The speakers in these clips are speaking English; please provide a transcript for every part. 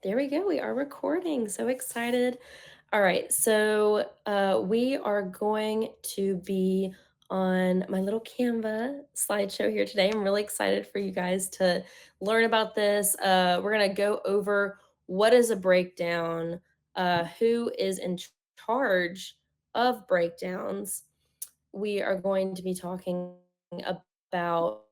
There we go. We are recording. So excited. All right. So we are going to be on my little Canva slideshow here today. I'm really excited for you guys to learn about this. We're going to go over what is a breakdown, who is in charge of breakdowns. We are going to be talking about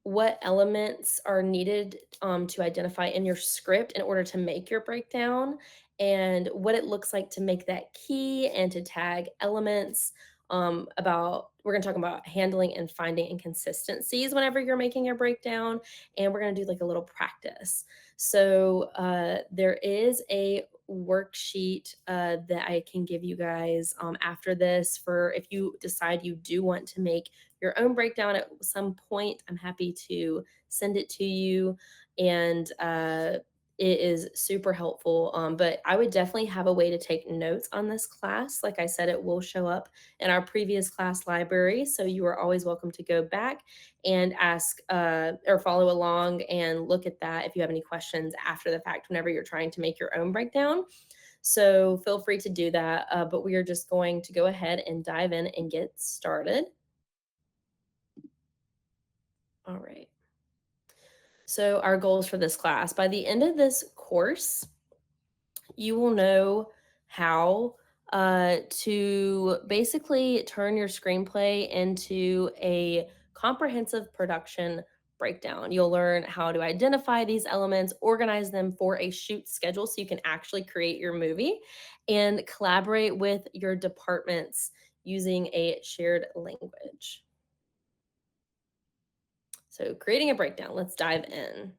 what elements are needed to identify in your script in order to make your breakdown, and what it looks like to make that key and to tag elements. About We're going to talk about handling and finding inconsistencies whenever you're making a breakdown, and we're going to do like a little practice. So there is a worksheet that I can give you guys after this for if you decide you do want to make your own breakdown at some point. I'm happy to send it to you. And it is super helpful. But I would definitely have a way to take notes on this class. Like I said, it will show up in our previous class library. So you are always welcome to go back and ask or follow along and look at that if you have any questions after the fact, whenever you're trying to make your own breakdown. So feel free to do that. But we are just going to go ahead and dive in and get started. All right. So, our goals for this class: by the end of this course, you will know how to basically turn your screenplay into a comprehensive production breakdown. You'll learn how to identify these elements, organize them for a shoot schedule so you can actually create your movie, and collaborate with your departments using a shared language. So, creating a breakdown, let's dive in.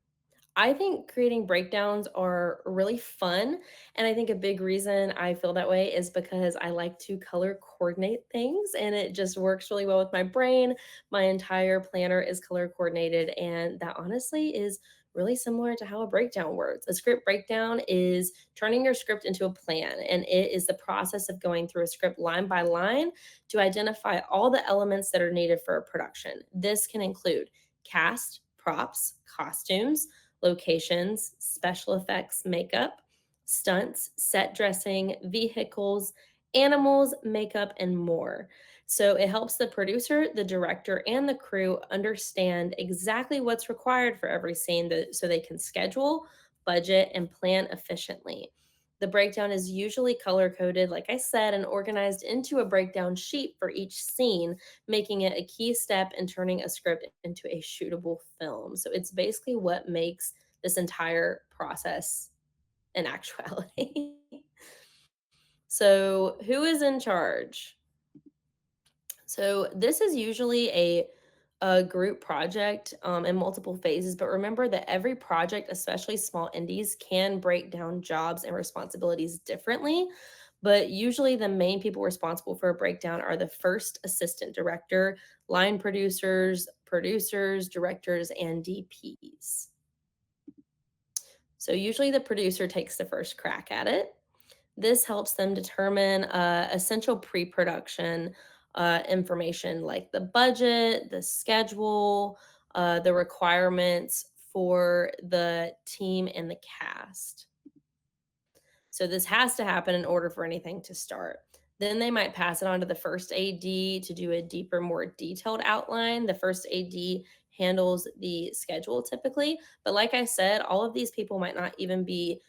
I think creating breakdowns are really fun. And I think a big reason I feel that way is because I like to color coordinate things and it just works really well with my brain. My entire planner is color coordinated. And that honestly is really similar to how a breakdown works. A script breakdown is turning your script into a plan, and it is the process of going through a script line by line to identify all the elements that are needed for a production. This can include cast, props, costumes, locations, special effects, makeup, stunts, set dressing, vehicles, animals, makeup, and more. So it helps the producer, the director, and the crew understand exactly what's required for every scene so they can schedule, budget, and plan efficiently. The breakdown is usually color coded, like I said, and organized into a breakdown sheet for each scene, making it a key step in turning a script into a shootable film. So it's basically what makes this entire process an actuality. So, who is in charge? So, this is usually a group project in multiple phases, but remember that every project, especially small indies, can break down jobs and responsibilities differently. But usually, the main people responsible for a breakdown are the first assistant director, line producers, producers, directors, and DPs. So, usually, the producer takes the first crack at it. This helps them determine essential pre production information like the budget, the schedule, the requirements for the team and the cast. So this has to happen in order for anything to start. Then they might pass it on to the first AD to do a deeper, more detailed outline. The first AD handles the schedule typically. But like I said, all of these people might not even be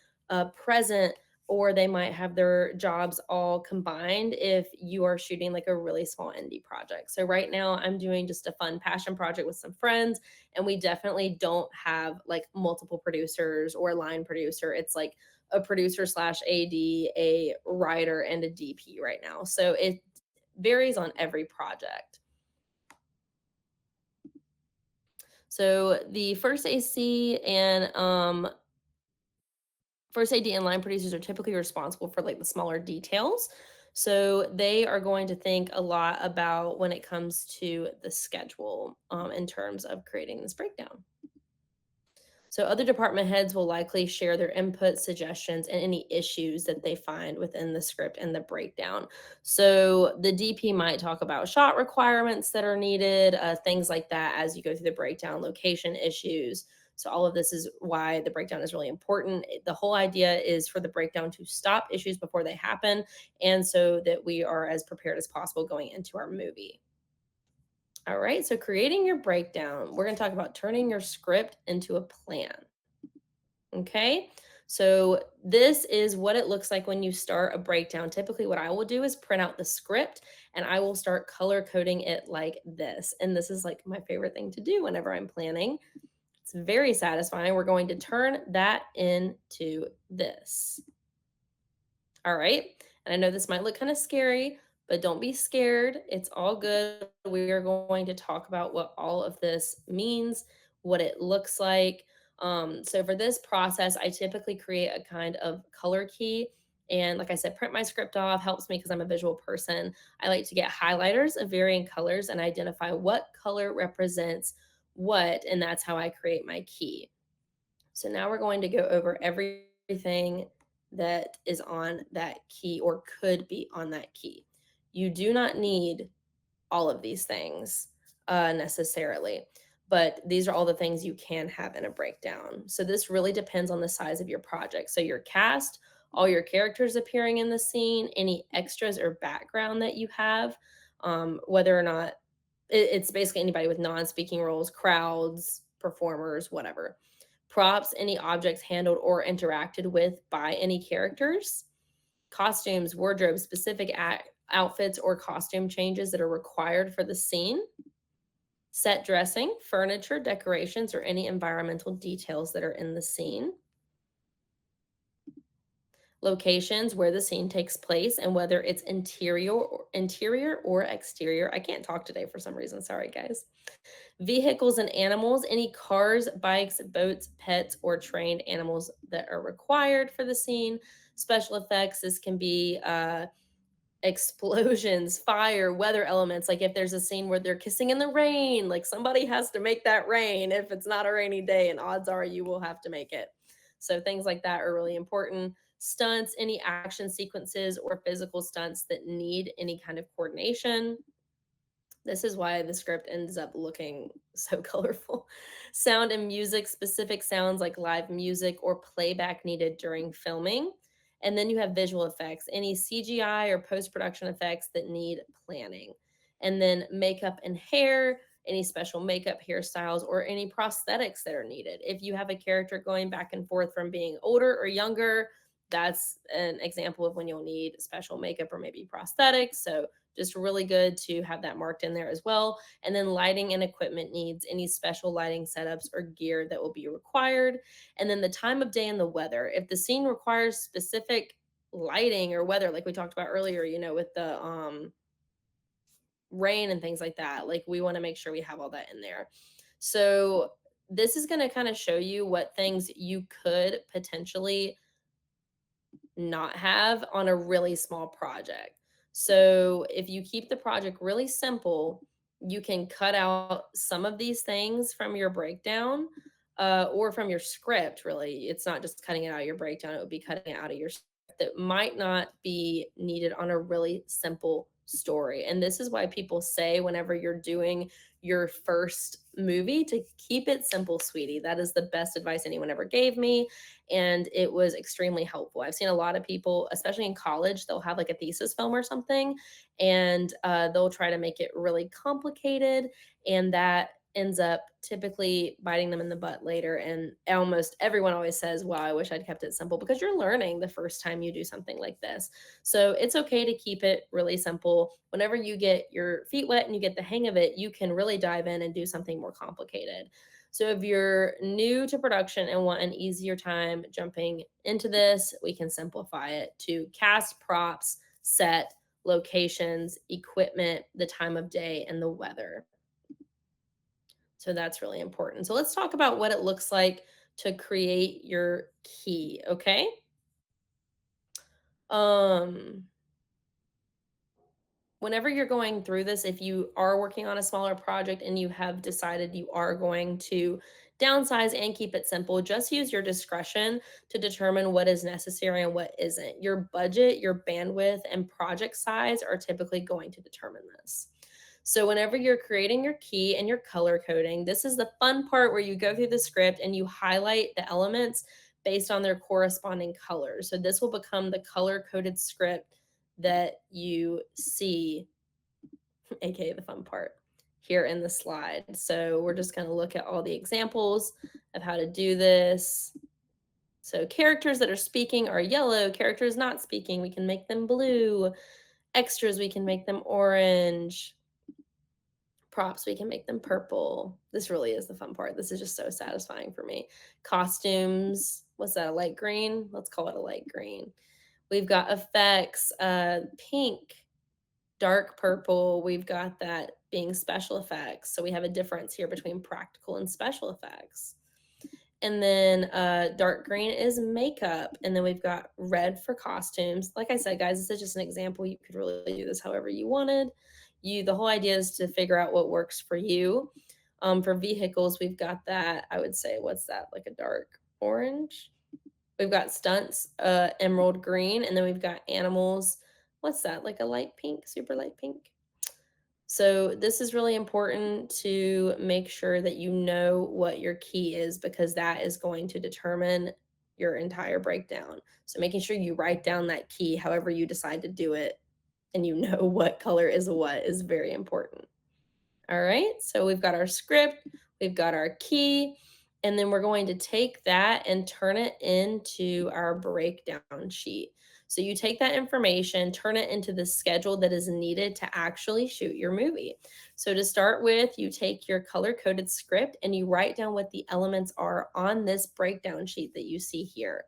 present, or they might have their jobs all combined if you are shooting like a really small indie project. So right now I'm doing just a fun passion project with some friends, and we definitely don't have like multiple producers or line producer. It's like a producer slash AD, a writer, and a DP right now. So it varies on every project. So the first AD and line producers are typically responsible for like the smaller details. So they are going to think a lot about when it comes to the schedule in terms of creating this breakdown. So other department heads will likely share their input, suggestions, and any issues that they find within the script and the breakdown. So the DP might talk about shot requirements that are needed, things like that as you go through the breakdown, location issues, So all of this is why the breakdown is really important. The whole idea is for the breakdown to stop issues before they happen, and so that we are as prepared as possible going into our movie. All right, so creating your breakdown, we're going to talk about turning your script into a plan. Okay. So this is what it looks like when you start a breakdown. Typically, what I will do is print out the script and I will start color coding it like this. And this is like my favorite thing to do whenever I'm planning. It's very satisfying. We're going to turn that into this. All right. And I know this might look kind of scary, but don't be scared. It's all good. We are going to talk about what all of this means, what it looks like. So for this process, I typically create a kind of color key. And like I said, print my script off helps me because I'm a visual person. I like to get highlighters of varying colors and identify what color represents what. And that's how I create my key. So now we're going to go over everything that is on that key or could be on that key. You do not need all of these things necessarily, but these are all the things you can have in a breakdown. So this really depends on the size of your project. So your cast, all your characters appearing in the scene, any extras or background that you have, whether or not it's basically anybody with non-speaking roles, crowds, performers, whatever. Props, any objects handled or interacted with by any characters. Costumes, wardrobe, specific outfits or costume changes that are required for the scene. Set dressing, furniture, decorations, or any environmental details that are in the scene. Locations where the scene takes place and whether it's interior or exterior. I can't talk today for some reason. Sorry, guys. Vehicles and animals, any cars, bikes, boats, pets, or trained animals that are required for the scene. Special effects, this can be explosions, fire, weather elements. Like if there's a scene where they're kissing in the rain, like somebody has to make that rain if it's not a rainy day, and odds are you will have to make it. So things like that are really important. Stunts, any action sequences or physical stunts that need any kind of coordination. This is why the script ends up looking so colorful. Sound and music, specific sounds like live music or playback needed during filming. And then you have visual effects, any CGI or post production effects that need planning. And then makeup and hair, any special makeup, hairstyles, or any prosthetics that are needed. If you have a character going back and forth from being older or younger, that's an example of when you'll need special makeup or maybe prosthetics. So just really good to have that marked in there as well. And then lighting and equipment needs, any special lighting setups or gear that will be required. And then the time of day and the weather. If the scene requires specific lighting or weather, like we talked about earlier, with the rain and things like that, like we want to make sure we have all that in there. So this is going to kind of show you what things you could potentially not have on a really small project. So if you keep the project really simple, you can cut out some of these things from your breakdown or from your script, really. It's not just cutting it out of your breakdown, it would be cutting it out of your script that might not be needed on a really simple story. And this is why people say whenever you're doing your first movie to keep it simple, sweetie. That is the best advice anyone ever gave me, and it was extremely helpful. I've seen a lot of people, especially in college, they'll have like a thesis film or something, and they'll try to make it really complicated, and that ends up typically biting them in the butt later. And almost everyone always says, "Wow, I wish I'd kept it simple," because you're learning the first time you do something like this. So it's okay to keep it really simple. Whenever you get your feet wet and you get the hang of it, you can really dive in and do something more complicated. So if you're new to production and want an easier time jumping into this, we can simplify it to cast, props, set, locations, equipment, the time of day, and the weather. So that's really important. So let's talk about what it looks like to create your key, okay? Um Whenever you're going through this, if you are working on a smaller project and you have decided you are going to downsize and keep it simple, just use your discretion to determine what is necessary and what isn't. Your budget, your bandwidth, and project size are typically going to determine this. So whenever you're creating your key and you're color coding, this is the fun part where you go through the script and you highlight the elements based on their corresponding colors. So this will become the color coded script that you see, aka the fun part, here in the slide. So we're just going to look at all the examples of how to do this. So characters that are speaking are yellow, characters not speaking, we can make them blue. Extras, we can make them orange. Props, we can make them purple. This really is the fun part. This is just so satisfying for me. Costumes, what's that, a light green? Let's call it a light green. We've got effects, pink, dark purple. We've got that being special effects. So we have a difference here between practical and special effects. And then dark green is makeup. And then we've got red for costumes. Like I said, guys, this is just an example. You could really do this however you wanted. The whole idea is to figure out what works for you. For vehicles, we've got that, I would say, what's that, like a dark orange? We've got stunts, emerald green, and then we've got animals. What's that, like a light pink, super light pink? So this is really important to make sure that you know what your key is because that is going to determine your entire breakdown. So making sure you write down that key however you decide to do it and you know what color is what is very important. All right, so we've got our script, we've got our key, and then we're going to take that and turn it into our breakdown sheet. So you take that information, turn it into the schedule that is needed to actually shoot your movie. So to start with, you take your color coded script and you write down what the elements are on this breakdown sheet that you see here.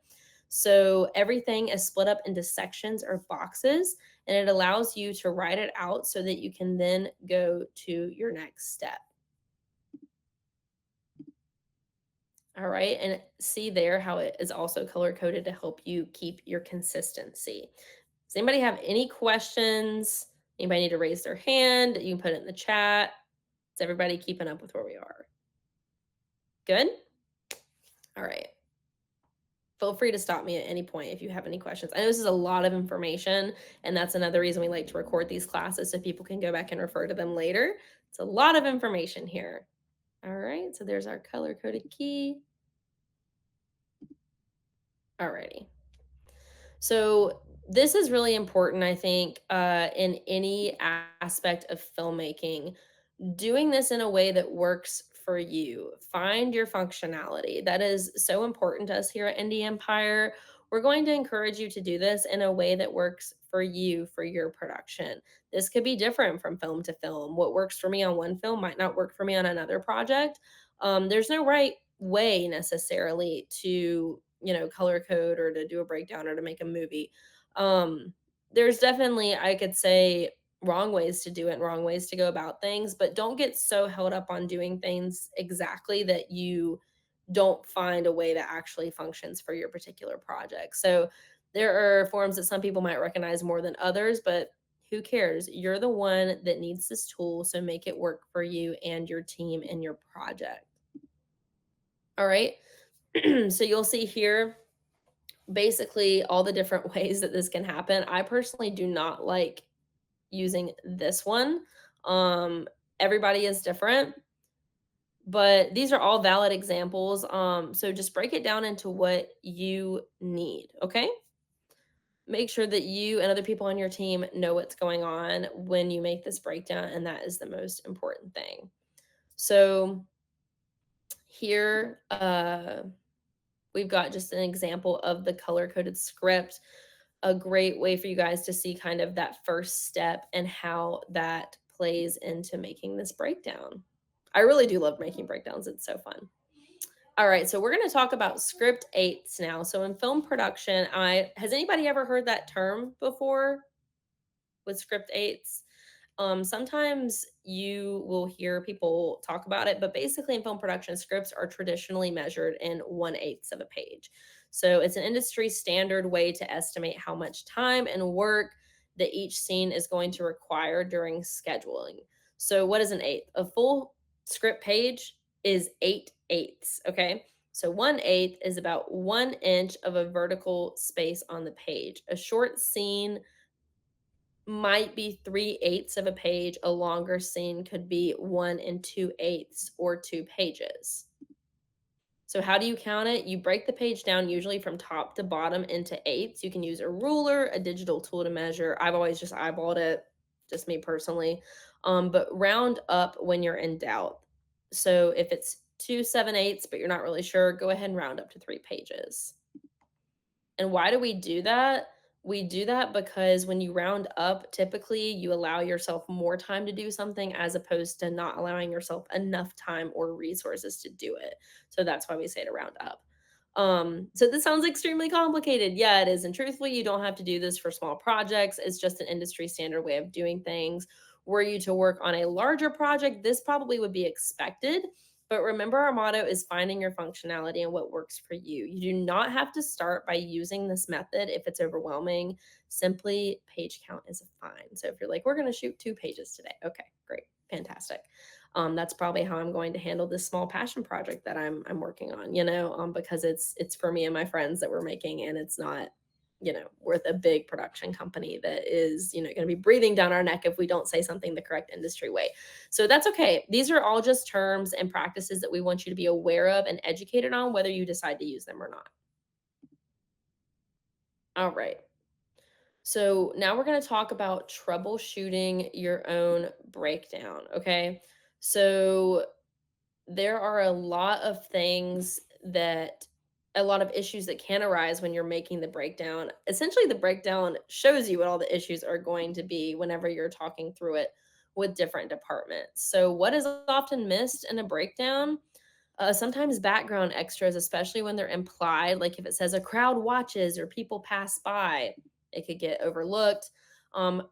So everything is split up into sections or boxes, and it allows you to write it out so that you can then go to your next step. All right, and see there how it is also color coded to help you keep your consistency. Does anybody have any questions? Anybody need to raise their hand? You can put it in the chat. Is everybody keeping up with where we are? Good? All right. Feel free to stop me at any point if you have any questions. I know this is a lot of information, and that's another reason we like to record these classes so people can go back and refer to them later. It's a lot of information here. All right, so there's our color coded key. Alrighty. So this is really important, I think, in any aspect of filmmaking. Doing this in a way that works for you. Find your functionality. That is so important to us here at Indie Empire. We're going to encourage you to do this in a way that works for you, for your production. This could be different from film to film. What works for me on one film might not work for me on another project. There's no right way necessarily to, color code or to do a breakdown or to make a movie. There's definitely, I could say, wrong ways to do it and wrong ways to go about things, but don't get so held up on doing things exactly that you don't find a way that actually functions for your particular project. So there are forms that some people might recognize more than others, but who cares? You're the one that needs this tool, so make it work for you and your team and your project. All right. So you'll see here basically all the different ways that this can happen. I personally do not like using this one. Everybody is different, but these are all valid examples. So just break it down into what you need, okay? Make sure that you and other people on your team know what's going on when you make this breakdown, and that is the most important thing. So here, we've got just an example of the color coded script, a great way for you guys to see kind of that first step and how that plays into making this breakdown. I really do love making breakdowns. It's so fun. All right, so we're going to talk about script eights now. So in film production, I has anybody ever heard that term before with script eights? Sometimes you will hear people talk about it, but basically in film production, scripts are traditionally measured in 1/8 of a page. So it's an industry standard way to estimate how much time and work that each scene is going to require during scheduling. So what is an eighth? A full script page is 8/8. Okay. So 1/8 is about 1 inch of a vertical space on the page. A short scene might be 3/8 of a page. A longer scene could be 1 and 2/8 or 2 pages. So how do you count it? You break the page down usually from top to bottom into eighths. You can use a ruler, a digital tool to measure. I've always just eyeballed it, just me personally. But round up when you're in doubt. So if it's 2/7/8, but you're not really sure, go ahead and round up to 3 pages. And why do we do that? We do that because when you round up, typically you allow yourself more time to do something as opposed to not allowing yourself enough time or resources to do it. So that's why we say to round up. So this sounds extremely complicated. Yeah, it is. And truthfully, you don't have to do this for small projects. It's just an industry standard way of doing things. Were you to work on a larger project, this probably would be expected. But remember, our motto is finding your functionality and what works for you. You do not have to start by using this method if it's overwhelming. Simply page count is fine. So if you're like, we're going to shoot 2 pages today, okay, great, fantastic. That's probably how I'm going to handle this small passion project that I'm working on. Because it's for me and my friends that we're making, and it's not worth a big production company that is going to be breathing down our neck if we don't say something the correct industry way. So that's okay. These are all just terms and practices that we want you to be aware of and educated on, whether you decide to use them or not. All right. So now we're going to talk about troubleshooting your own breakdown. Okay. So there are a lot of issues that can arise when you're making the breakdown. Essentially, the breakdown shows you what all the issues are going to be whenever you're talking through it with different departments. So, what is often missed in a breakdown? Sometimes background extras, especially when they're implied, like if it says a crowd watches or people pass by, it could get overlooked.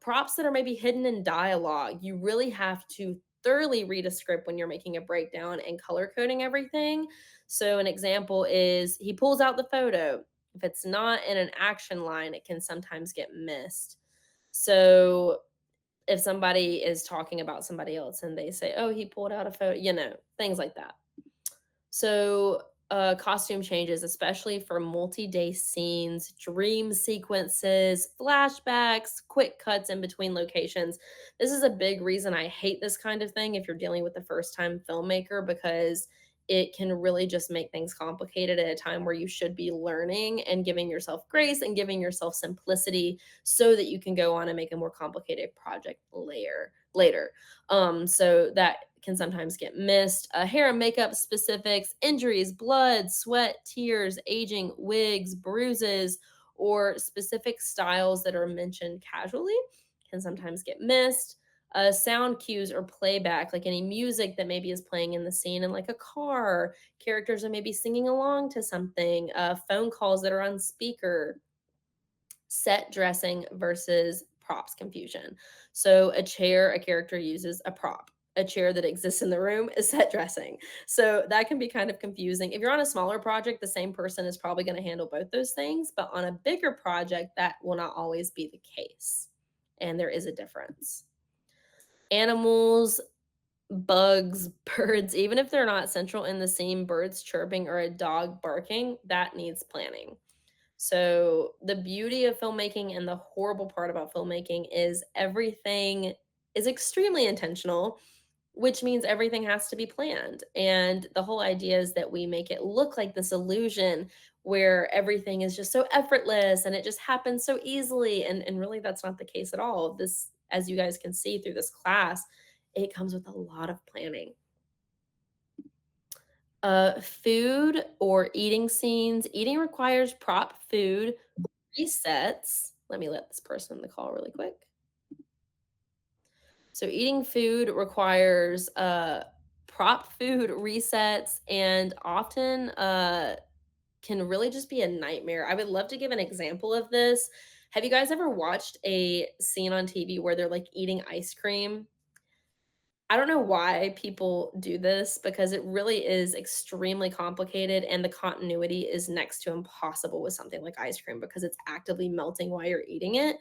Props that are maybe hidden in dialogue, you really have to thoroughly read a script when you're making a breakdown and color coding everything. So, an example is he pulls out the photo. If it's not in an action line, it can sometimes get missed. So, if somebody is talking about somebody else and they say, oh, he pulled out a photo, things like that. So, costume changes, especially for multi-day scenes, dream sequences, flashbacks, quick cuts in between locations. This is a big reason I hate this kind of thing if you're dealing with a first-time filmmaker, because it can really just make things complicated at a time where you should be learning and giving yourself grace and giving yourself simplicity so that you can go on and make a more complicated project later. So that can sometimes get missed. Hair and makeup specifics, injuries, blood, sweat, tears, aging, wigs, bruises, or specific styles that are mentioned casually can sometimes get missed. Sound cues or playback, like any music that maybe is playing in the scene in like a car, characters are maybe singing along to something, phone calls that are on speaker, set dressing versus props confusion. So a character uses a prop. A chair that exists in the room is set dressing. So that can be kind of confusing. If you're on a smaller project, the same person is probably going to handle both those things. But on a bigger project, that will not always be the case. And there is a difference. Animals, bugs, birds, even if they're not central in the scene, birds chirping or a dog barking, that needs planning. So, the beauty of filmmaking and the horrible part about filmmaking is everything is extremely intentional, which means everything has to be planned. And the whole idea is that we make it look like this illusion where everything is just so effortless and it just happens so easily. And really, that's not the case at all. This, as you guys can see through this class, it comes with a lot of planning. Food or eating scenes. Eating requires prop food resets. Let me let this person in the call really quick. So eating food requires prop food resets and often can really just be a nightmare. I would love to give an example of this. Have you guys ever watched a scene on TV where they're like eating ice cream? I don't know why people do this because it really is extremely complicated and the continuity is next to impossible with something like ice cream because it's actively melting while you're eating it.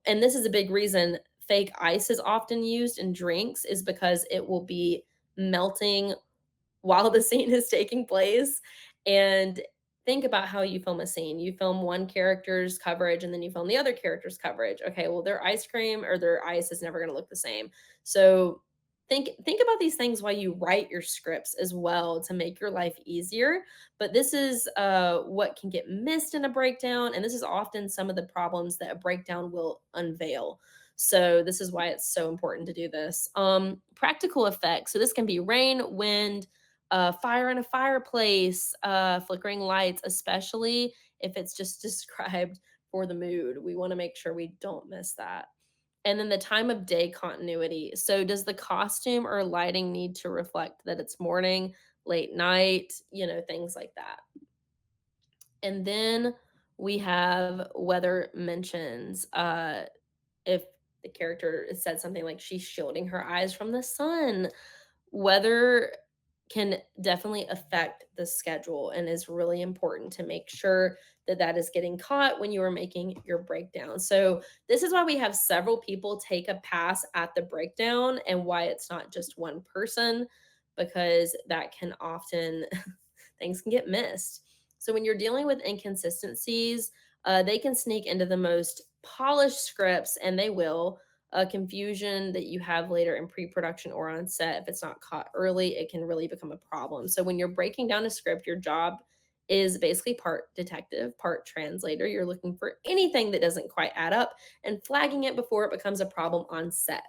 And this is a big reason fake ice is often used in drinks is because it will be melting while the scene is taking place. And think about how you film a scene. You film one character's coverage and then you film the other character's coverage. Okay, well, their ice cream or their ice is never going to look the same. So think about these things while you write your scripts as well to make your life easier. But this is what can get missed in a breakdown, and this is often some of the problems that a breakdown will unveil. So this is why it's so important to do this. Practical effects. So this can be rain, wind, fire in a fireplace, flickering lights, especially if it's just described for the mood. We want to make sure we don't miss that. And then the time of day continuity. So, does the costume or lighting need to reflect that it's morning, late night, things like that? And then we have weather mentions. If the character said something like she's shielding her eyes from the sun, weather can definitely affect the schedule and is really important to make sure that that is getting caught when you are making your breakdown. So, this is why we have several people take a pass at the breakdown and why it's not just one person, because that can often things can get missed. So, when you're dealing with inconsistencies, they can sneak into the most polished scripts, and they will. Confusion that you have later in pre-production or on set, if it's not caught early, it can really become a problem. So when you're breaking down a script, your job is basically part detective, part translator. You're looking for anything that doesn't quite add up and flagging it before it becomes a problem on set.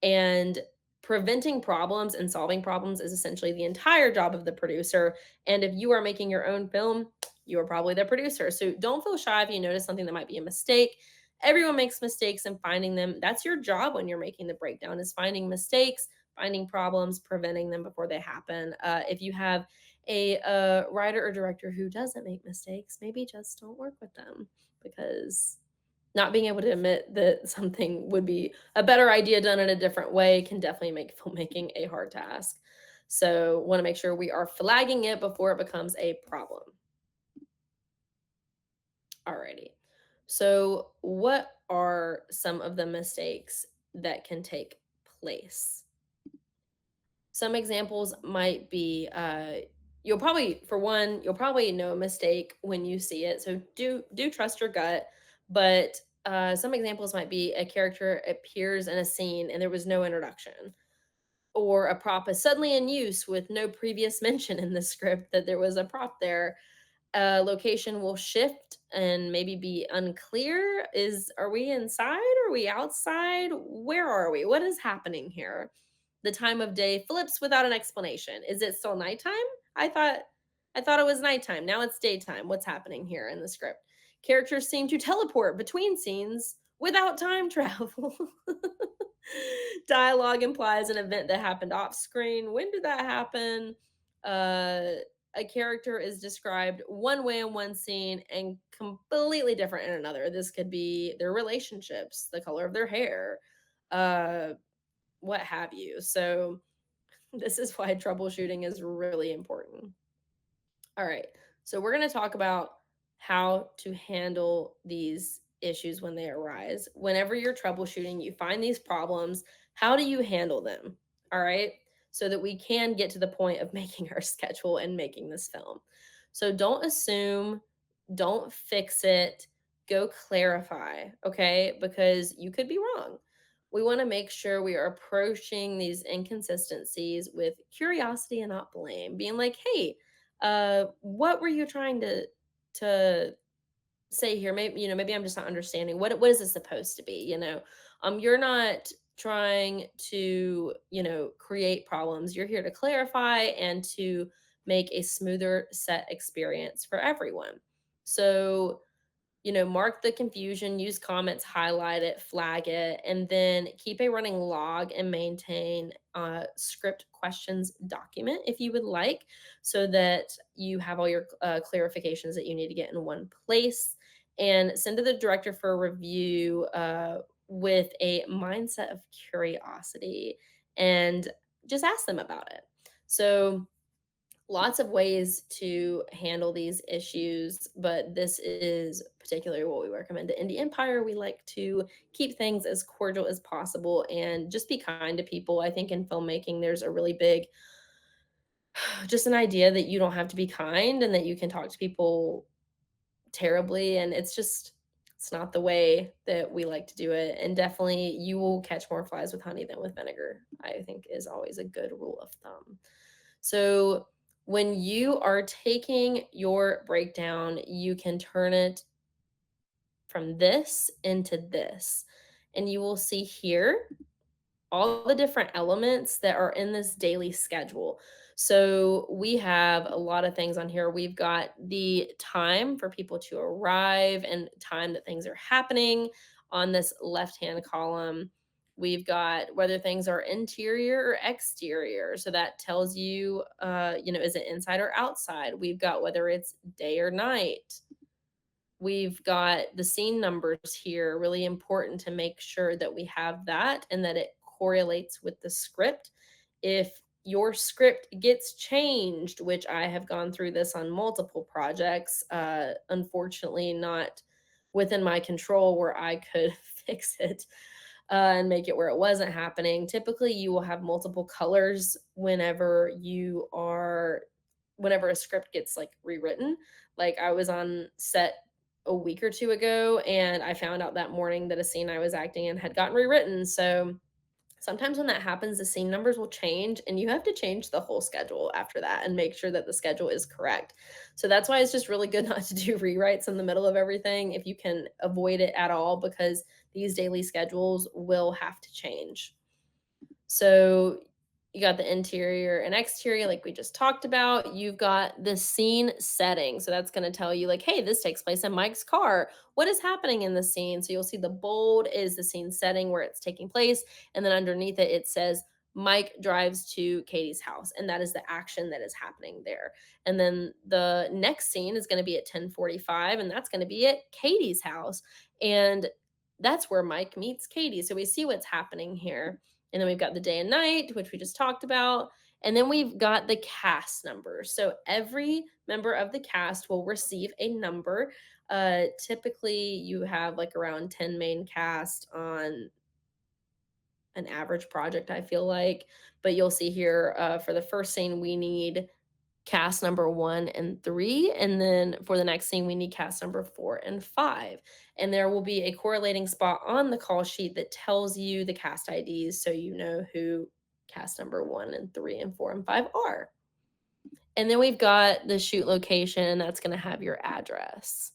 And preventing problems and solving problems is essentially the entire job of the producer. And if you are making your own film, you are probably the producer. So don't feel shy if you notice something that might be a mistake. Everyone makes mistakes, and finding them, that's your job when you're making the breakdown, is finding mistakes, finding problems, preventing them before they happen. If you have a writer or director who doesn't make mistakes, maybe just don't work with them, because not being able to admit that something would be a better idea done in a different way can definitely make filmmaking a hard task. So, want to make sure we are flagging it before it becomes a problem. Alrighty. So, what are some of the mistakes that can take place? Some examples might be you'll probably, for one, you'll probably know a mistake when you see it. So do trust your gut. But some examples might be a character appears in a scene and there was no introduction, or a prop is suddenly in use with no previous mention in the script that there was a prop there. Location will shift and maybe be unclear. Are we inside? Are we outside? Where are we? What is happening here? The time of day flips without an explanation. Is it still nighttime? I thought I thought it was nighttime. Now it's daytime. What's happening here in the script? Characters seem to teleport between scenes without time travel. Dialogue implies an event that happened off screen. When did that happen? Uh a character is described one way in one scene and completely different in another. This could be their relationships, the color of their hair, uh, what have you. So, this is why troubleshooting is really important. All right. So we're going to talk about how to handle these issues when they arise. Whenever you're troubleshooting, you find these problems, how do you handle them? All right. So that we can get to the point of making our schedule and making this film. So don't assume, don't fix it, go clarify, okay? Because you could be wrong. We want to make sure we are approaching these inconsistencies with curiosity and not blame, being like, hey, what were you trying to say here? Maybe, maybe I'm just not understanding. What is this supposed to be? You're not trying to, create problems. You're here to clarify and to make a smoother set experience for everyone. So, mark the confusion, use comments, highlight it, flag it, and then keep a running log and maintain a script questions document if you would like, so that you have all your clarifications that you need to get in one place, and send to the director for a review with a mindset of curiosity, and just ask them about it. So, lots of ways to handle these issues, but this is particularly what we recommend at Indie Empire. We like to keep things as cordial as possible and just be kind to people. I think in filmmaking, there's a really big just an idea that you don't have to be kind and that you can talk to people terribly, and it's not the way that we like to do it, and definitely you will catch more flies with honey than with vinegar, I think is always a good rule of thumb. So, when you are taking your breakdown, you can turn it from this into this, and you will see here all the different elements that are in this daily schedule. So we have a lot of things on here. We've got the time for people to arrive and time that things are happening on this left hand column. We've got whether things are interior or exterior. So that tells you, is it inside or outside? We've got whether it's day or night. We've got the scene numbers here, really important to make sure that we have that and that it correlates with the script. If your script gets changed, which I have gone through this on multiple projects, unfortunately, not within my control where I could fix it and make it where it wasn't happening. Typically, you will have multiple colors whenever a script gets like rewritten. Like I was on set a week or two ago and I found out that morning that a scene I was acting in had gotten rewritten. So sometimes when that happens, the scene numbers will change and you have to change the whole schedule after that and make sure that the schedule is correct. So that's why it's just really good not to do rewrites in the middle of everything if you can avoid it at all, because these daily schedules will have to change. So you got the interior and exterior, like we just talked about. You've got the scene setting. So that's going to tell you, like, hey, this takes place in Mike's car. What is happening in the scene? So you'll see the bold is the scene setting where it's taking place. And then underneath it, it says, Mike drives to Katie's house. And that is the action that is happening there. And then the next scene is going to be at 10:45, and that's going to be at Katie's house. And that's where Mike meets Katie. So we see what's happening here, and then we've got the day and night, which we just talked about. And then we've got the cast number. So every member of the cast will receive a number. Typically, you have like around 10 main cast on an average project, I feel like. But you'll see here for the first scene, we need cast number 1 and 3, and then for the next scene, we need cast number 4 and 5. And there will be a correlating spot on the call sheet that tells you the cast IDs so you know who cast number 1 and 3 and 4 and 5 are. And then we've got the shoot location that's gonna have your address.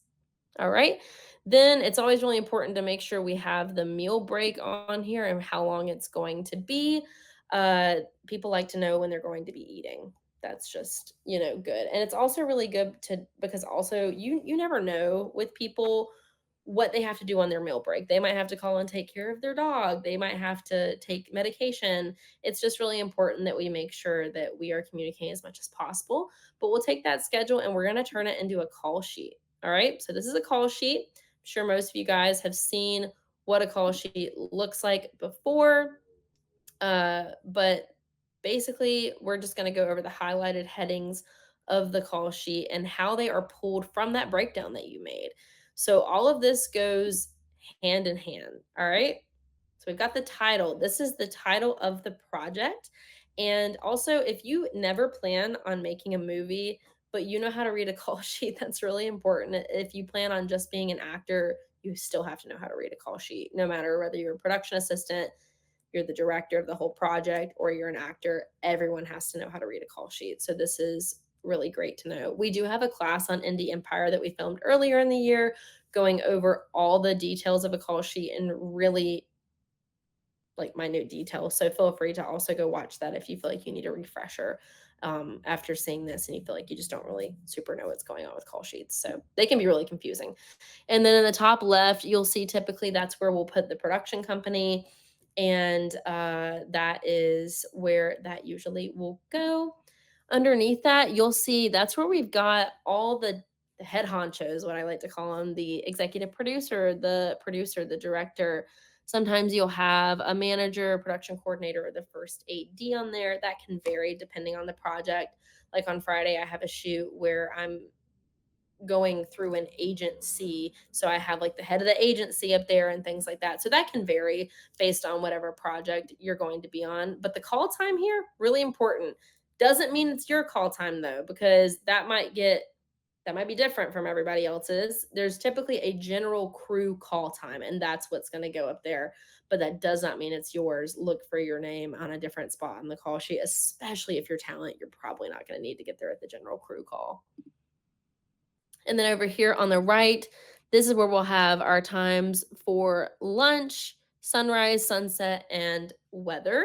All right. Then it's always really important to make sure we have the meal break on here and how long it's going to be. People like to know when they're going to be eating. That's just, good. And it's also really good to because also you never know with people what they have to do on their meal break. They might have to call and take care of their dog. They might have to take medication. It's just really important that we make sure that we are communicating as much as possible. But we'll take that schedule and we're going to turn it into a call sheet. All right. So this is a call sheet. I'm sure most of you guys have seen what a call sheet looks like before. But basically, we're just going to go over the highlighted headings of the call sheet and how they are pulled from that breakdown that you made. So all of this goes hand in hand. All right. So we've got the title. This is the title of the project. And also, if you never plan on making a movie, but you know how to read a call sheet, that's really important. If you plan on just being an actor, you still have to know how to read a call sheet, no matter whether you're a production assistant, you're the director of the whole project, or you're an actor. Everyone has to know how to read a call sheet. So this is really great to know. We do have a class on Indie Empire that we filmed earlier in the year, going over all the details of a call sheet and really like minute details. So feel free to also go watch that if you feel like you need a refresher after seeing this and you feel like you just don't really super know what's going on with call sheets. So they can be really confusing. And then in the top left, you'll see typically that's where we'll put the production company. And that is where that usually will go. Underneath that, you'll see that's where we've got all the head honchos, what I like to call them, the executive producer, the director. Sometimes you'll have a manager, production coordinator, or the first AD on there. That can vary depending on the project. Like on Friday, I have a shoot where I'm going through an agency. So I have like the head of the agency up there and things like that. So that can vary based on whatever project you're going to be on. But the call time here, really important. Doesn't mean it's your call time though, because that might be different from everybody else's. There's typically a general crew call time, and that's what's going to go up there. But that does not mean it's yours. Look for your name on a different spot on the call sheet, especially if you're talent. You're probably not going to need to get there at the general crew call. And then over here on the right, this is where we'll have our times for lunch, sunrise, sunset, and weather.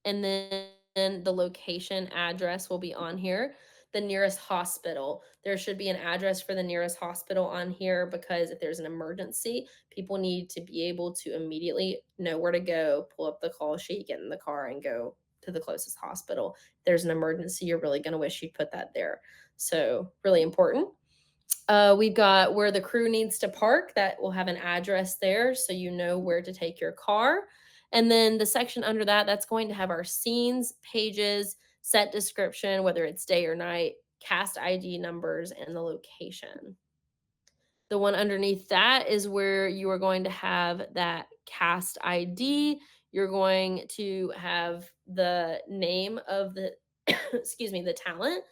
And then the location address will be on here. The nearest hospital. There should be an address for the nearest hospital on here because if there's an emergency, people need to be able to immediately know where to go, pull up the call sheet, get in the car, and go to the closest hospital. If there's an emergency, you're really going to wish you'd put that there. So, really important. We've got where the crew needs to park. That will have an address there so you know where to take your car. And then the section under that, that's going to have our scenes, pages, set description, whether it's day or night, cast ID numbers, and the location. The one underneath that is where you are going to have that cast ID. You're going to have the name of the, excuse me, the talent.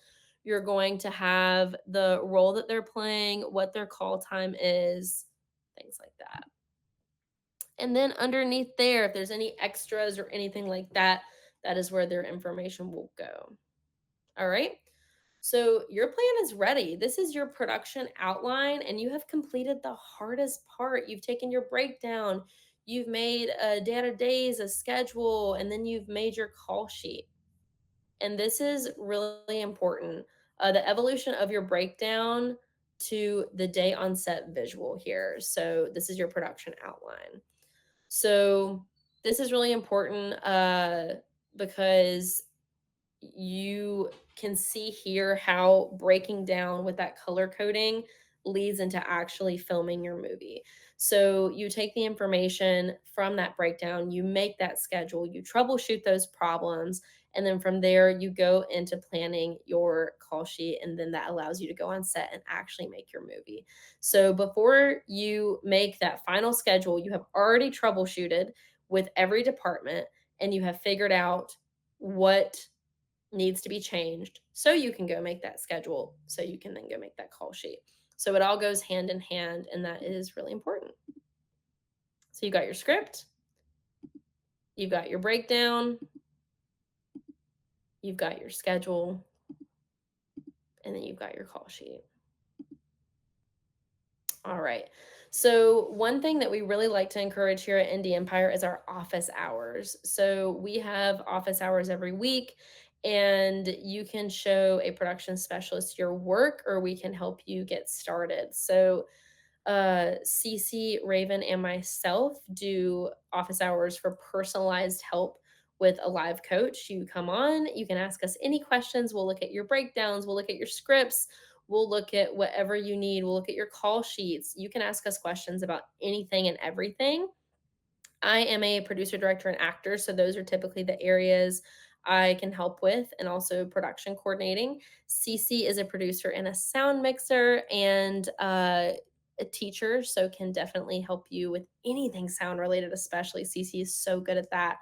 You're going to have the role that they're playing, what their call time is, things like that. And then underneath there, if there's any extras or anything like that, that is where their information will go. All right. So your plan is ready. This is your production outline, and you have completed the hardest part. You've taken your breakdown, you've made a data days, a schedule, and then you've made your call sheet. And this is really important. The evolution of your breakdown to the day on set visual here. So this is your production outline. So this is really important because you can see here how breaking down with that color coding leads into actually filming your movie. So you take the information from that breakdown, you make that schedule, you troubleshoot those problems, and then from there you go into planning your call sheet, and then that allows you to go on set and actually make your movie. So before you make that final schedule, you have already troubleshooted with every department and you have figured out what needs to be changed so you can go make that schedule so you can then go make that call sheet. So it all goes hand in hand, and that is really important. So you got your script, you've got your breakdown, you've got your schedule, and then you've got your call sheet. All right. So, one thing that we really like to encourage here at Indie Empire is our office hours. So, we have office hours every week, and you can show a production specialist your work, or we can help you get started. So, Cece, Raven, and myself do office hours for personalized help with a live coach. You come on, you can ask us any questions. We'll look at your breakdowns, we'll look at your scripts, we'll look at whatever you need, we'll look at your call sheets. You can ask us questions about anything and everything. I am a producer, director, and actor. So those are typically the areas I can help with, and also production coordinating. Cece is a producer and a sound mixer and a teacher, so can definitely help you with anything sound related, especially. Cece is so good at that.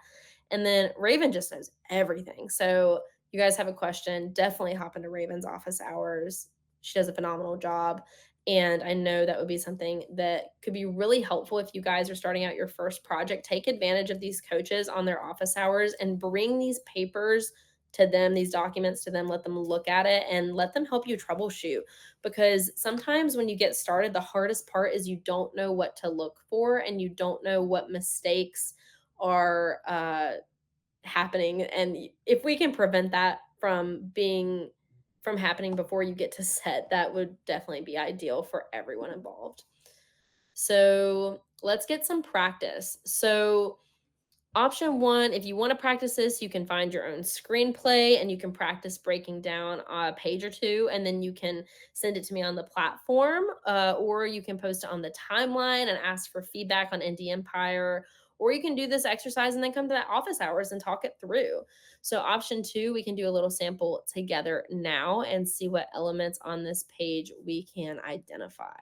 And then Raven just knows everything. So you guys have a question, definitely hop into Raven's office hours. She does a phenomenal job. And I know that would be something that could be really helpful if you guys are starting out your first project. Take advantage of these coaches on their office hours and bring these papers to them, these documents to them, let them look at it and let them help you troubleshoot. Because sometimes when you get started, the hardest part is you don't know what to look for and you don't know what mistakes are happening. And if we can prevent that from happening before you get to set, that would definitely be ideal for everyone involved. So let's get some practice. So option one, if you want to practice this, you can find your own screenplay and you can practice breaking down a page or two, and then you can send it to me on the platform, or you can post it on the timeline and ask for feedback on Indie Empire, or you can do this exercise and then come to that office hours and talk it through. So, option two, we can do a little sample together now and see what elements on this page we can identify.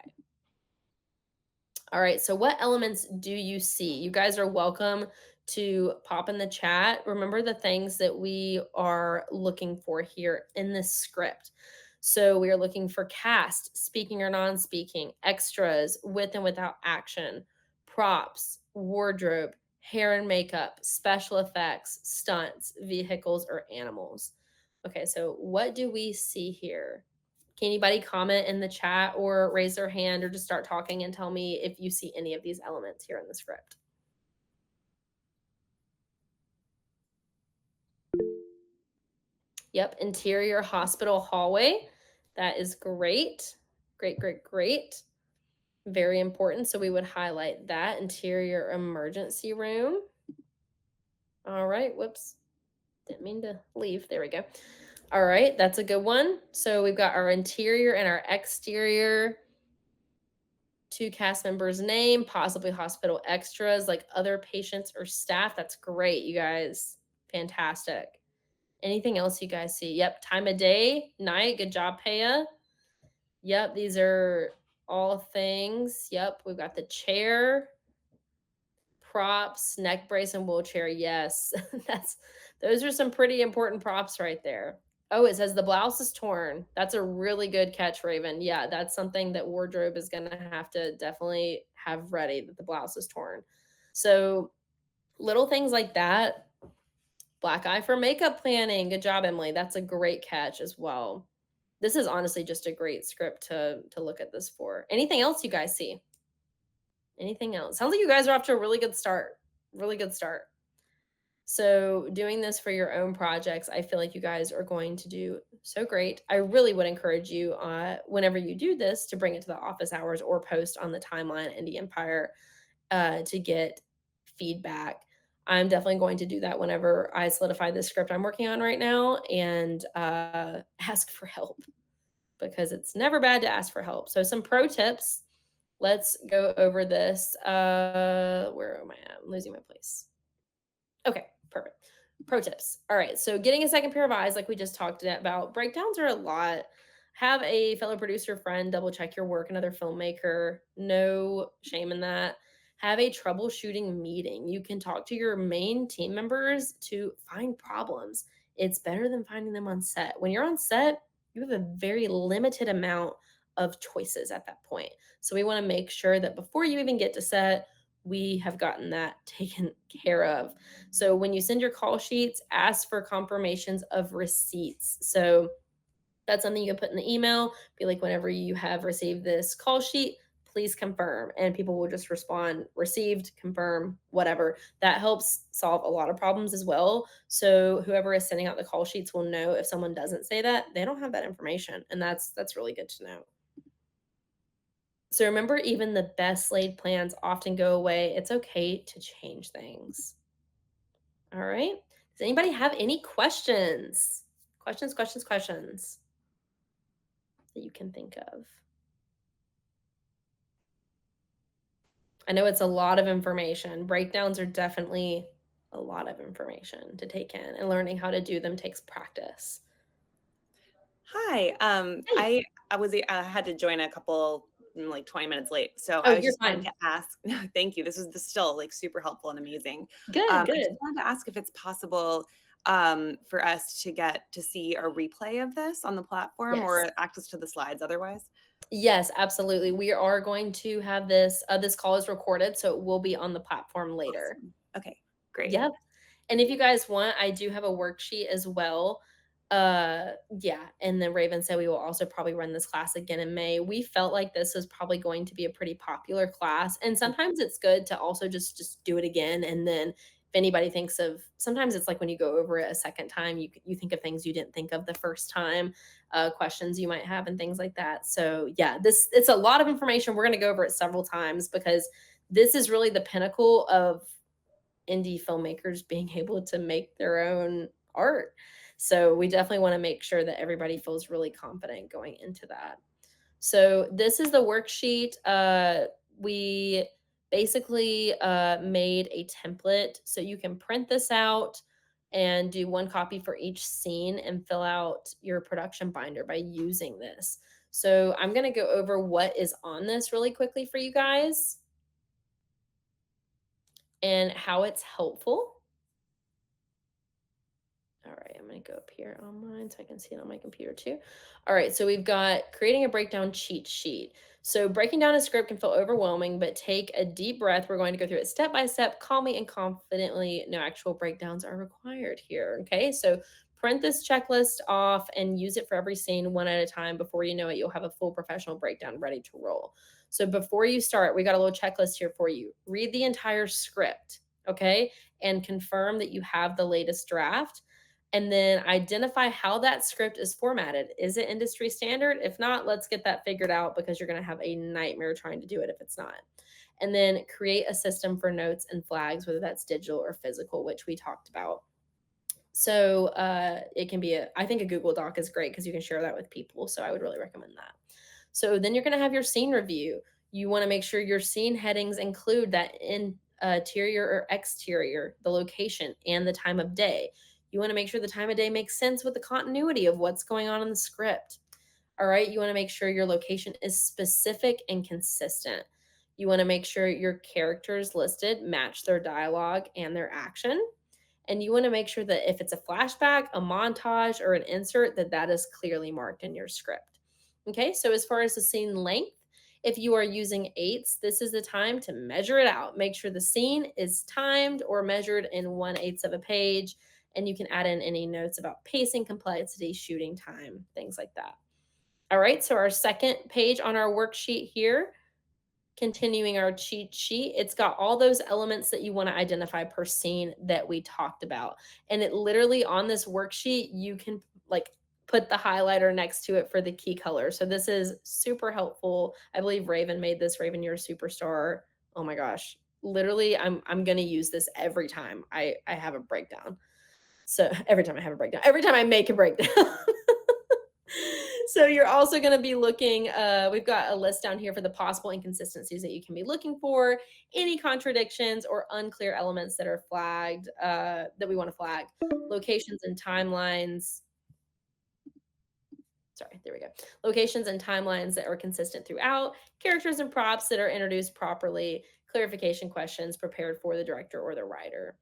All right, so what elements do you see? You guys are welcome to pop in the chat. Remember the things that we are looking for here in this script. So we are looking for cast, speaking or non speaking, extras, with and without action, props, wardrobe, hair and makeup, special effects, stunts, vehicles, or animals. Okay, so what do we see here? Can anybody comment in the chat or raise their hand or just start talking and tell me if you see any of these elements here in the script? Yep, interior hospital hallway. That is great. Great, great, great. Very important. So we would highlight that interior emergency room. All right. Whoops. Didn't mean to leave. There we go. All right. That's a good one. So we've got our interior and our exterior, two cast members' name, possibly hospital extras like other patients or staff. That's great, you guys. Fantastic. Anything else you guys see? Yep. Time of day, night. Good job, Paya. Yep. These are all things. Yep. We've got the chair, props, neck brace, and wheelchair. Yes. Those are some pretty important props right there. Oh, it says the blouse is torn. That's a really good catch, Raven. Yeah, that's something that wardrobe is gonna have to definitely have ready, that the blouse is torn. So little things like that. Black eye for makeup planning. Good job, Emily. That's a great catch as well. This is honestly just a great script to look at this for. Anything else you guys see? Anything else? Sounds like you guys are off to a really good start. Really good start. So, doing this for your own projects, I feel like you guys are going to do so great. I really would encourage you, whenever you do this, to bring it to the office hours or post on the timeline Indie Empire to get feedback. I'm definitely going to do that whenever I solidify this script I'm working on right now and ask for help because it's never bad to ask for help. So, some pro tips. Let's go over this. Where am I at? I'm losing my place. Okay, perfect. Pro tips. All right. So getting a second pair of eyes, like we just talked about, breakdowns are a lot. Have a fellow producer friend double check your work, another filmmaker. No shame in that. Have a troubleshooting meeting. You can talk to your main team members to find problems. It's better than finding them on set. When you're on set, you have a very limited amount of choices at that point. So we want to make sure that before you even get to set, we have gotten that taken care of. So when you send your call sheets, ask for confirmations of receipts. So that's something you can put in the email. Be like, whenever you have received this call sheet, please confirm. And people will just respond, received, confirm, whatever. That helps solve a lot of problems as well. So whoever is sending out the call sheets will know if someone doesn't say that, they don't have that information. And that's really good to know. So remember, even the best laid plans often go away. It's okay to change things. All right. Does anybody have any questions? Questions that you can think of? I know it's a lot of information. Breakdowns are definitely a lot of information to take in, and learning how to do them takes practice. Hi. Hey. I had to join a couple like 20 minutes late. So Oh, I was you're just wanting fine. to ask, thank you. This is still like super helpful and amazing. Good, I just good. wanted to ask if it's possible for us to get to see a replay of this on the platform Yes. or access to the slides otherwise. Yes, absolutely. We are going to have this call is recorded, so it will be on the platform later. Awesome. Okay, great. Yep. And if you guys want, I do have a worksheet as well. Yeah, and then Raven said we will also probably run this class again in May. We felt like this was probably going to be a pretty popular class, and sometimes it's good to also just do it again, and then if anybody thinks of, sometimes it's like when you go over it a second time, you think of things you didn't think of the first time, questions you might have and things like that. So yeah, this it's a lot of information. We're going to go over it several times because this is really the pinnacle of indie filmmakers being able to make their own art. So we definitely want to make sure that everybody feels really confident going into that. So this is the worksheet. We basically made a template so you can print this out and do one copy for each scene and fill out your production binder by using this. So I'm going to go over what is on this really quickly for you guys. and how it's helpful. All right, I'm going to go up here on mine so I can see it on my computer too. All right, so we've got creating a breakdown cheat sheet. So breaking down a script can feel overwhelming, but take a deep breath. We're going to go through it step by step, calmly and confidently. No actual breakdowns are required here. Okay, so print this checklist off and use it for every scene one at a time. Before you know it, you'll have a full professional breakdown ready to roll. So before you start, we got a little checklist here for you. Read the entire script, okay, and confirm that you have the latest draft, and then identify how that script is formatted. Is it industry standard? If not, let's get that figured out because you're going to have a nightmare trying to do it if it's not. And then create a system for notes and flags, whether that's digital or physical, which we talked about. So it can be I think a Google Doc is great because you can share that with people. So I would really recommend that. So then you're going to have your scene review. You want to make sure your scene headings include that interior or exterior, the location, and the time of day. You want to make sure the time of day makes sense with the continuity of what's going on in the script. All right. You want to make sure your location is specific and consistent. You want to make sure your characters listed match their dialogue and their action. And you want to make sure that if it's a flashback, a montage, or an insert, that that is clearly marked in your script. Okay, so as far as the scene length, if you are using eighths, this is the time to measure it out. Make sure the scene is timed or measured in 1/8 of a page, and you can add in any notes about pacing, complexity, shooting time, things like that. All right, so our second page on our worksheet here, continuing our cheat sheet, it's got all those elements that you want to identify per scene that we talked about. And it literally on this worksheet, you can like put the highlighter next to it for the key color. So this is super helpful. I believe Raven made this. Raven, you're a superstar. Oh my gosh. Literally, I'm gonna use this every time I have a breakdown. So every time I have a breakdown, every time I make a breakdown. So you're also going to be looking, we've got a list down here for the possible inconsistencies that you can be looking for, any contradictions or unclear elements that are flagged, that we want to flag, locations and timelines. Sorry, there we go. Locations and timelines that are consistent throughout, characters and props that are introduced properly, clarification questions prepared for the director or the writer.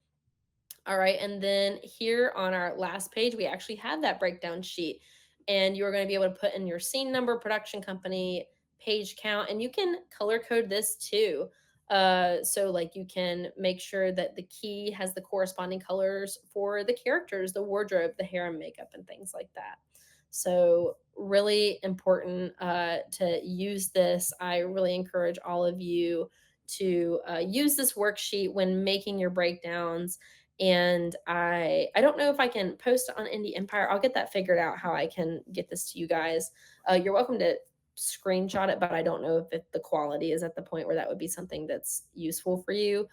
All right, and then here on our last page, we actually have that breakdown sheet. And you're going to be able to put in your scene number, production company, page count, and you can color code this too. So like you can make sure that the key has the corresponding colors for the characters, the wardrobe, the hair and makeup, and things like that. So really important to use this. I really encourage all of you to use this worksheet when making your breakdowns. And I don't know if I can post it on Indie Empire. I'll get that figured out how I can get this to you guys. You're welcome to screenshot it, but I don't know if the quality is at the point where that would be something that's useful for you.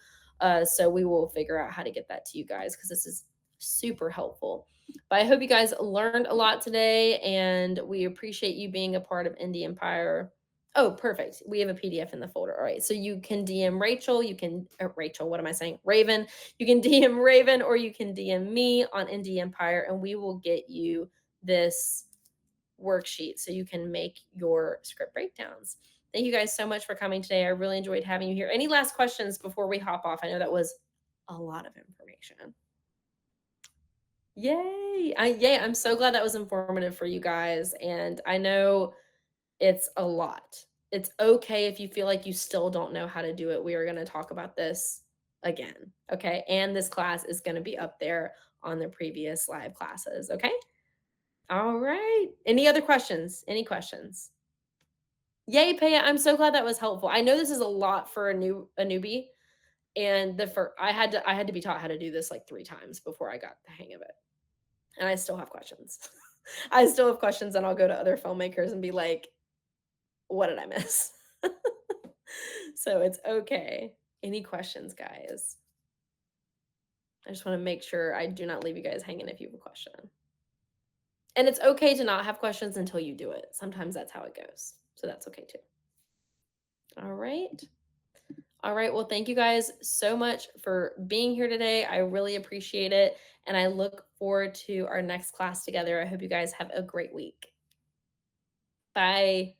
So we will figure out how to get that to you guys because this is super helpful. But I hope you guys learned a lot today, and we appreciate you being a part of Indie Empire. Oh, perfect. We have a PDF in the folder. All right. So you can DM Rachel. You can, Rachel, what am I saying? Raven. You can DM Raven or you can DM me on Indie Empire, and we will get you this worksheet so you can make your script breakdowns. Thank you guys so much for coming today. I really enjoyed having you here. Any last questions before we hop off? I know that was a lot of information. Yay. Yay. I'm so glad that was informative for you guys. And I know it's a lot. It's okay if you feel like you still don't know how to do it. We are going to talk about this again. Okay. And this class is going to be up there on the previous live classes. Okay. All right. Any other questions? Any questions? Yay, Paya. I'm so glad that was helpful. I know this is a lot for a newbie. And I had to be taught how to do this like 3 times before I got the hang of it. And I still have questions. I still have questions, and I'll go to other filmmakers and be like, what did I miss? So it's okay. Any questions, guys? I just want to make sure I do not leave you guys hanging if you have a question. And it's okay to not have questions until you do it. Sometimes that's how it goes. So that's okay too. All right. All right. Well, thank you guys so much for being here today. I really appreciate it. And I look forward to our next class together. I hope you guys have a great week. Bye.